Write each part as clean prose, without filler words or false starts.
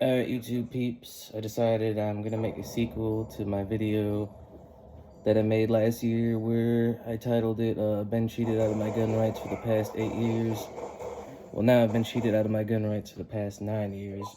Alright, YouTube peeps, I decided I'm gonna make a sequel to my video that I made last year where I titled it, Been Cheated Out of My Gun Rights for the Past 8 Years. Well, now I've been cheated out of my gun rights for the past 9 years.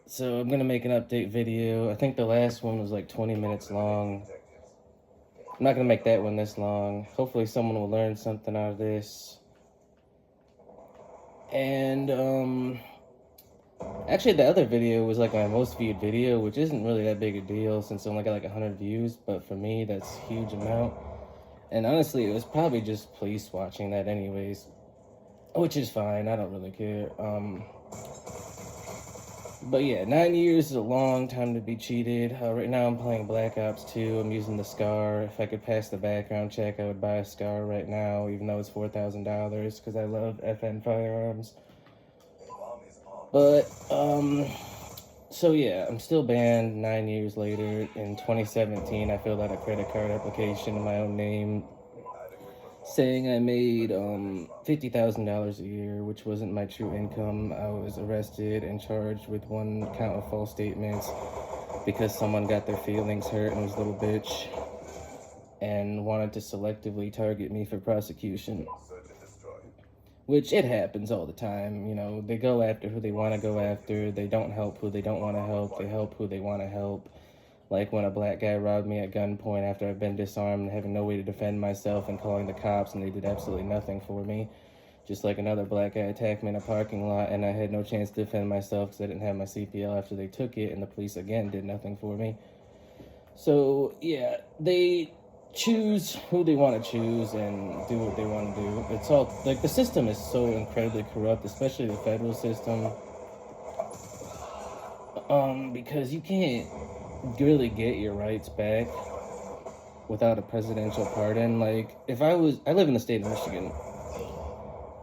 So I'm gonna make an update video. I think the last one was like 20 minutes long. I'm not gonna make that one this long. Hopefully someone will learn something out of this. And, actually, the other video was like my most viewed video, which isn't really that big a deal since I only got like 100 views, but for me, that's a huge amount. And honestly, it was probably just police watching that anyways, which is fine. I don't really care. But yeah, 9 years is a long time to be cheated. Right now, I'm playing Black Ops 2. I'm using the SCAR. If I could pass the background check, I would buy a SCAR right now, even though it's $4,000 because I love FN firearms. But, so yeah, I'm still banned 9 years later. In 2017, I filled out a credit card application in my own name saying I made $50,000 a year, which wasn't my true income. I was arrested and charged with 1 count of false statements because someone got their feelings hurt and was a little bitch and wanted to selectively target me for prosecution. Which it happens all the time, you know, they go after who they want to go after, they don't help who they don't want to help, they help who they want to help. Like when a black guy robbed me at gunpoint after I've been disarmed and having no way to defend myself and calling the cops, and they did absolutely nothing for me. Just like another black guy attacked me in a parking lot and I had no chance to defend myself because I didn't have my CPL after they took it, and the police again did nothing for me. So yeah, they choose who they want to choose and do what they want to do. It's all like the system is so incredibly corrupt, especially the federal system. Because you can't really get your rights back without a presidential pardon. Like I live in the state of Michigan.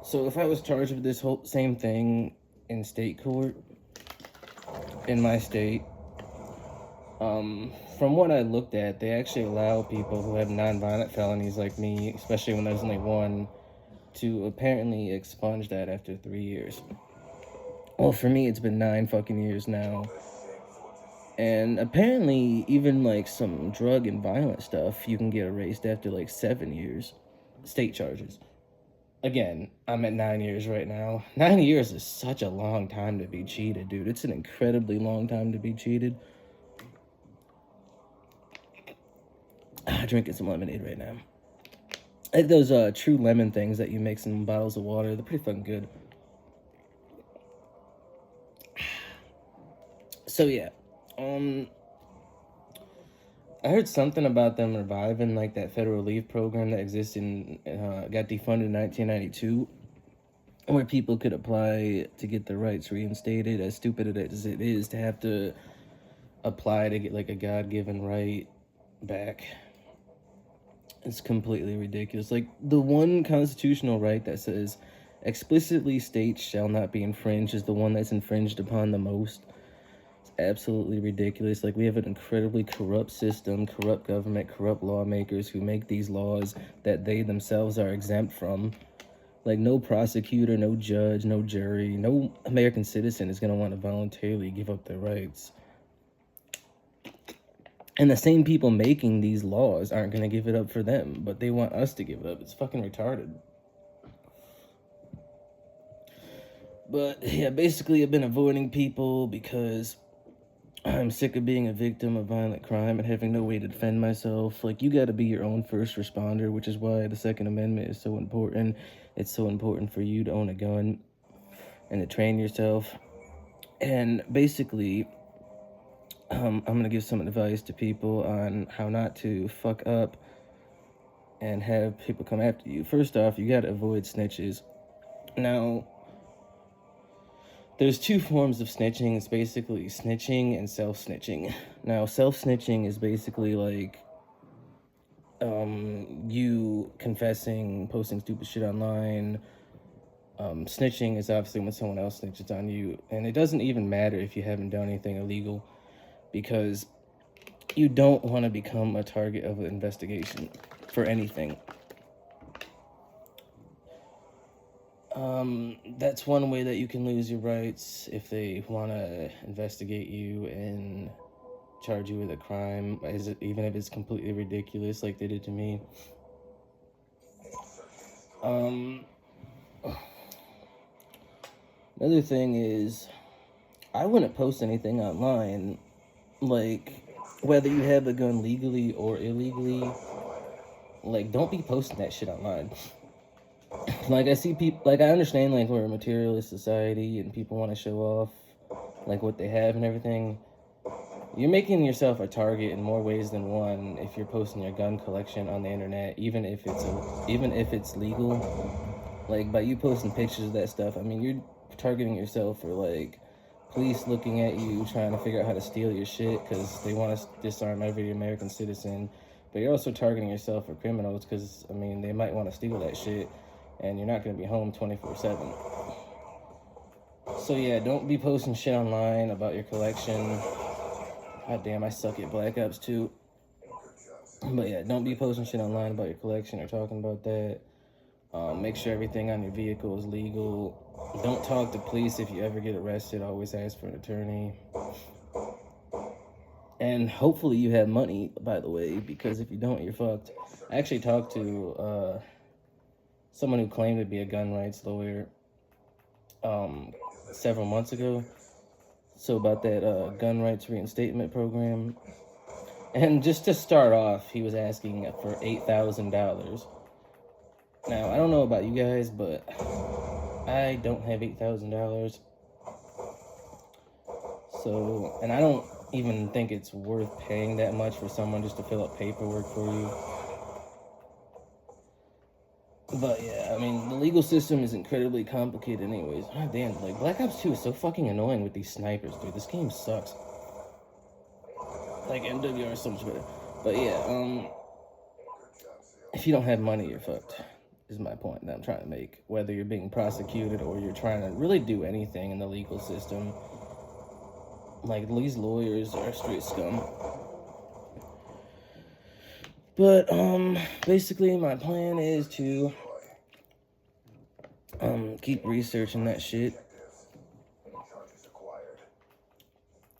So if I was charged with this whole same thing in state court in my state, from what I looked at, they actually allow people who have non-violent felonies like me, especially when there's only one, to apparently expunge that after 3 years. Well, for me, it's been 9 fucking years now. And apparently, even like some drug and violent stuff, you can get erased after like 7 years. State charges. Again, I'm at 9 years right now. 9 years is such a long time to be cheated, dude. It's an incredibly long time to be cheated. Drinking some lemonade right now. I like those true lemon things that you mix in bottles of water. They're pretty fucking good. So yeah, I heard something about them reviving like that federal relief program that existed in, got defunded in 1992, where people could apply to get their rights reinstated. As stupid as it is to have to apply to get like a God-given right back, it's completely ridiculous. Like the one constitutional right that says explicitly states shall not be infringed is the one that's infringed upon the most. Absolutely ridiculous. Like we have an incredibly corrupt system, corrupt government, corrupt lawmakers who make these laws that they themselves are exempt from. Like no prosecutor, no judge, no jury, no American citizen is going to want to voluntarily give up their rights. And the same people making these laws aren't going to give it up for them, but they want us to give it up. It's fucking retarded. But yeah, basically I've been avoiding people because I'm sick of being a victim of violent crime and having no way to defend myself. Like, you got to be your own first responder, which is why the Second Amendment is so important. It's so important for you to own a gun and to train yourself. And basically, I'm going to give some advice to people on how not to fuck up and have people come after you. First off, you got to avoid snitches. Now, there's 2 forms of snitching. It's basically snitching and self-snitching. Now, self-snitching is basically like you confessing, posting stupid shit online. Snitching is obviously when someone else snitches on you. And it doesn't even matter if you haven't done anything illegal, because you don't want to become a target of an investigation for anything. That's one way that you can lose your rights if they want to investigate you and charge you with a crime, even if it's completely ridiculous, like they did to me. Another thing is, I wouldn't post anything online, like whether you have a gun legally or illegally. Like, don't be posting that shit online. Like, I see people, like, I understand, like, we're a materialist society and people want to show off, like, what they have and everything. You're making yourself a target in more ways than one if you're posting your gun collection on the internet, even if it's legal. Like, by you posting pictures of that stuff, I mean, you're targeting yourself for, like, police looking at you, trying to figure out how to steal your shit because they want to disarm every American citizen. But you're also targeting yourself for criminals because, I mean, they might want to steal that shit and you're not going to be home 24/7. So yeah, don't be posting shit online about your collection. God damn, I suck at Black Ops 2. But yeah, don't be posting shit online about your collection or talking about that. Make sure everything on your vehicle is legal. Don't talk to police if you ever get arrested. Always ask for an attorney. And hopefully you have money, by the way, because if you don't, you're fucked. I actually talked to someone who claimed to be a gun rights lawyer several months ago. So about that gun rights reinstatement program. And just to start off, he was asking for $8,000. Now, I don't know about you guys, but I don't have $8,000. So, and I don't even think it's worth paying that much for someone just to fill out paperwork for you. But yeah, I mean, the legal system is incredibly complicated anyways. God damn, like, Black Ops 2 is so fucking annoying with these snipers, dude. This game sucks. Like, MWR is so much better. But yeah, if you don't have money, you're fucked, is my point that I'm trying to make. Whether you're being prosecuted or you're trying to really do anything in the legal system. Like, these lawyers are straight scum. But, basically my plan is to, keep researching that shit.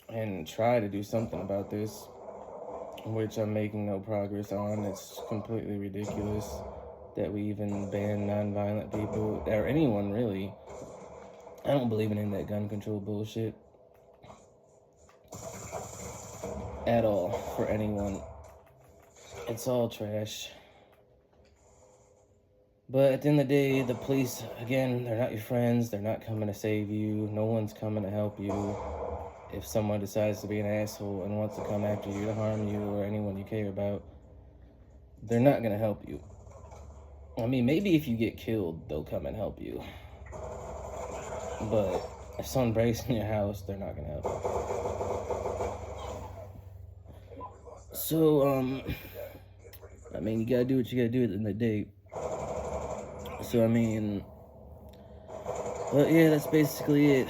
And try to do something about this. Which I'm making no progress on. It's completely ridiculous that we even ban non-violent people, or anyone really. I don't believe in any of that gun control bullshit. At all, for anyone. It's all trash. But at the end of the day, the police, again, they're not your friends. They're not coming to save you. No one's coming to help you. If someone decides to be an asshole and wants to come after you to harm you or anyone you care about, they're not going to help you. I mean, maybe if you get killed, they'll come and help you. But if someone breaks in your house, they're not going to help you. So, I mean, you got to do what you got to do at the end of the day. So, I mean, but yeah, that's basically it.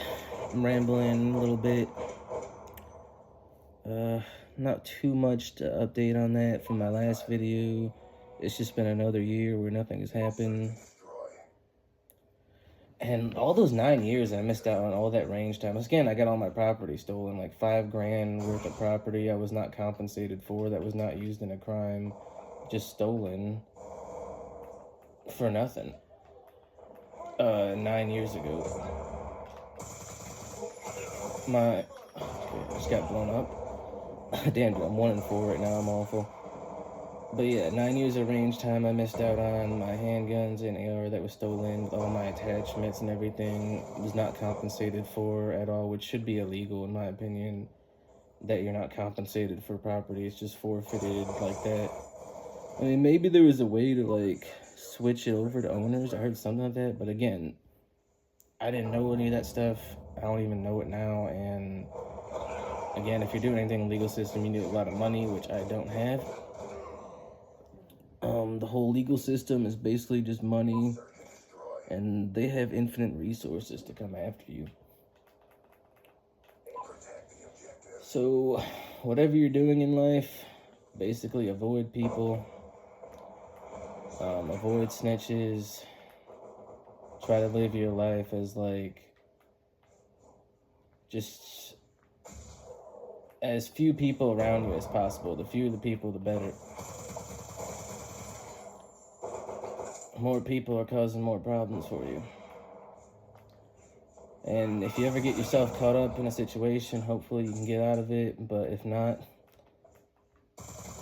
I'm rambling a little bit. Not too much to update on that from my last video. It's just been another year where nothing has happened. And all those 9 years I missed out on all that range time. Again, I got all my property stolen, like $5 grand worth of property I was not compensated for, that was not used in a crime, just stolen for nothing. 9 years ago. I just got blown up. Damn, dude, I'm 1-4 right now. I'm awful. But yeah, 9 years of range time I missed out on. My handguns and AR that was stolen, all my attachments and everything was not compensated for at all, which should be illegal in my opinion. That you're not compensated for property, it's just forfeited like that. I mean, maybe there was a way to like switch it over to owners. I heard something like that, but again, I didn't know any of that stuff. I don't even know it now, and again, if you're doing anything in the legal system, you need a lot of money, which I don't have. The whole legal system is basically just money, and they have infinite resources to come after you. So, whatever you're doing in life, basically avoid people, avoid snitches, try to live your life as, like, just as few people around you as possible. The fewer the people, the better. More people are causing more problems for you. And if you ever get yourself caught up in a situation, hopefully you can get out of it. But if not,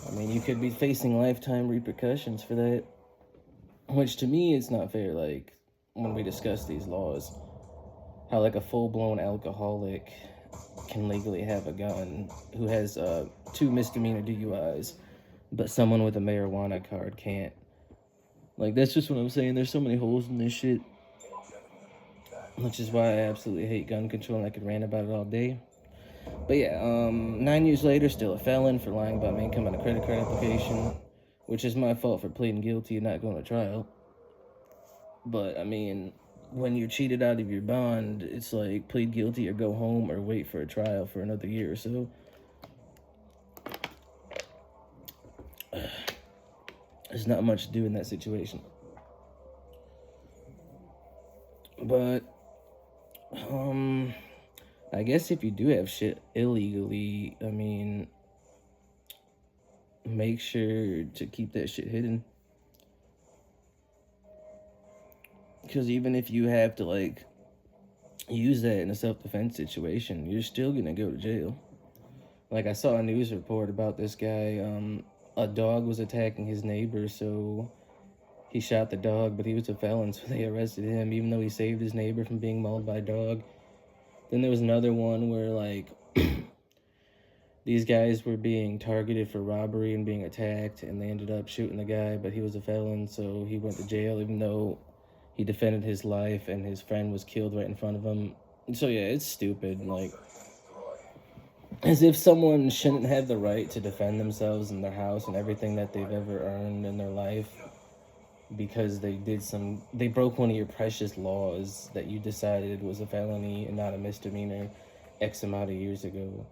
I mean, you could be facing lifetime repercussions for that. Which to me is not fair. Like, when we discuss these laws, how like a full-blown alcoholic can legally have a gun who has 2 misdemeanor DUIs, but someone with a marijuana card can't. Like, that's just what I'm saying. There's so many holes in this shit. Which is why I absolutely hate gun control, and I could rant about it all day. But yeah, 9 years later, still a felon for lying about my income on a credit card application, which is my fault for pleading guilty and not going to trial. But, I mean, when you're cheated out of your bond, it's like plead guilty or go home or wait for a trial for another year or so. There's not much to do in that situation. But, I guess if you do have shit illegally, I mean, make sure to keep that shit hidden. Because even if you have to, like, use that in a self-defense situation, you're still gonna go to jail. Like, I saw a news report about this guy, a dog was attacking his neighbor, so he shot the dog, but he was a felon, so they arrested him, even though he saved his neighbor from being mauled by a dog. Then there was another one where, like, these guys were being targeted for robbery and being attacked, and they ended up shooting the guy, but he was a felon, so he went to jail, even though he defended his life, and his friend was killed right in front of him. So yeah, it's stupid, like, as if someone shouldn't have the right to defend themselves in their house and everything that they've ever earned in their life because they broke one of your precious laws that you decided was a felony and not a misdemeanor X amount of years ago.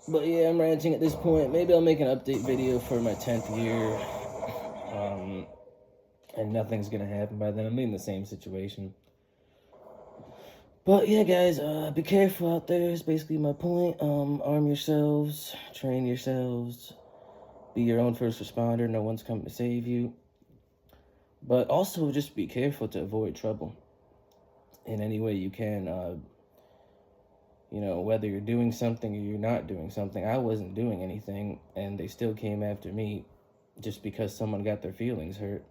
But yeah, I'm ranting at this point. Maybe I'll make an update video for my 10th year. And nothing's gonna happen by then. I'm in the same situation. But yeah, guys, be careful out there is basically my point. Arm yourselves, train yourselves, be your own first responder. No one's coming to save you. But also just be careful to avoid trouble in any way you can. You know, whether you're doing something or you're not doing something. I wasn't doing anything, and they still came after me just because someone got their feelings hurt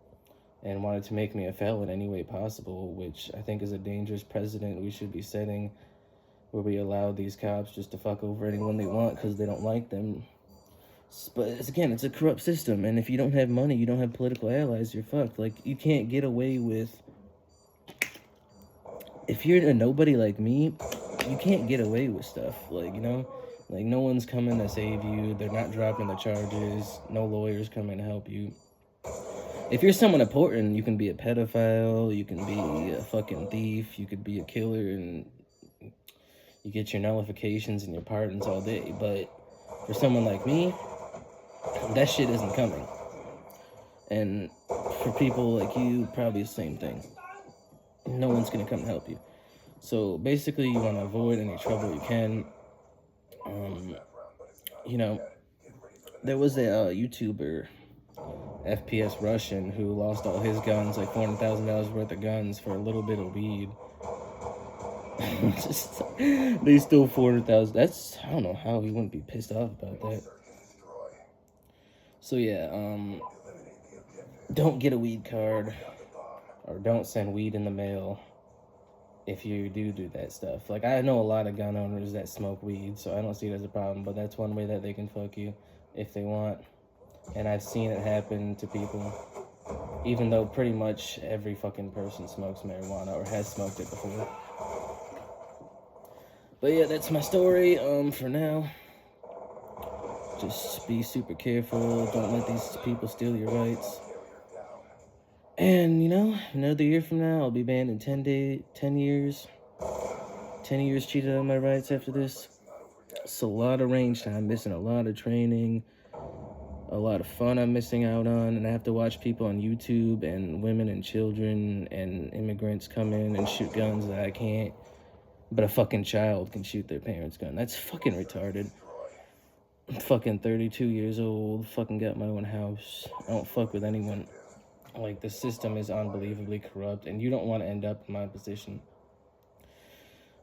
and wanted to make me a felon any way possible, which I think is a dangerous precedent we should be setting, where we allow these cops just to fuck over anyone they want because they don't like them. But again, it's a corrupt system, and if you don't have money, you don't have political allies, you're fucked. Like, you can't get away with... If you're a nobody like me, you can't get away with stuff, like, you know? Like, no one's coming to save you, they're not dropping the charges, no lawyer's coming to help you. If you're someone important, you can be a pedophile, you can be a fucking thief, you could be a killer, and you get your nullifications and your pardons all day. But for someone like me, that shit isn't coming. And for people like you, probably the same thing. No one's gonna come help you. So basically, you want to avoid any trouble you can. You know, there was a YouTuber, FPS Russian, who lost all his guns, like $400,000 worth of guns, for a little bit of weed. They stole $400,000. That's, I don't know how he wouldn't be pissed off about that. So yeah, don't get a weed card, or don't send weed in the mail if you do that stuff. Like, I know a lot of gun owners that smoke weed, so I don't see it as a problem, but that's one way that they can fuck you if they want. And I've seen it happen to people, even though pretty much every fucking person smokes marijuana or has smoked it before. But yeah, that's my story for now. Just be super careful. Don't let these people steal your rights. And, you know, another year from now, I'll be banned in 10 years. 10 years cheated on my rights after this. It's a lot of range time, missing a lot of training. a lot of fun I'm missing out on, and I have to watch people on YouTube and women and children and immigrants come in and shoot guns that I can't, but a fucking child can shoot their parents' gun. That's fucking retarded. I'm fucking 32 years old, fucking got my own house. I don't fuck with anyone. Like, the system is unbelievably corrupt, and you don't want to end up in my position.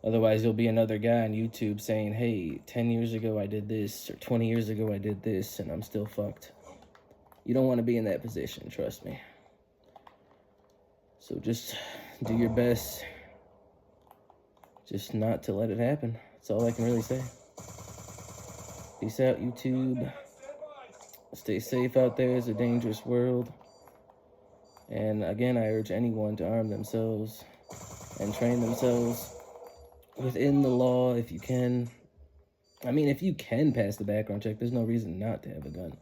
Otherwise, you'll be another guy on YouTube saying, hey, 10 years ago I did this, or 20 years ago I did this, and I'm still fucked. You don't want to be in that position, trust me. So just do your best just not to let it happen. That's all I can really say. Peace out, YouTube. Stay safe out there. It's a dangerous world. And again, I urge anyone to arm themselves and train themselves within the law if you can. I mean, if you can pass the background check, there's no reason not to have a gun.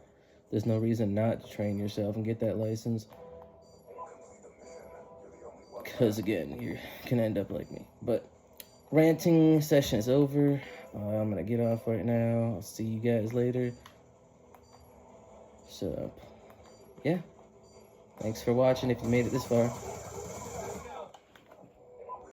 There's no reason not to train yourself and get that license. Because, again, you can end up like me. But ranting session is over. I'm going to get off right now. I'll see you guys later. So, yeah. Thanks for watching if you made it this far.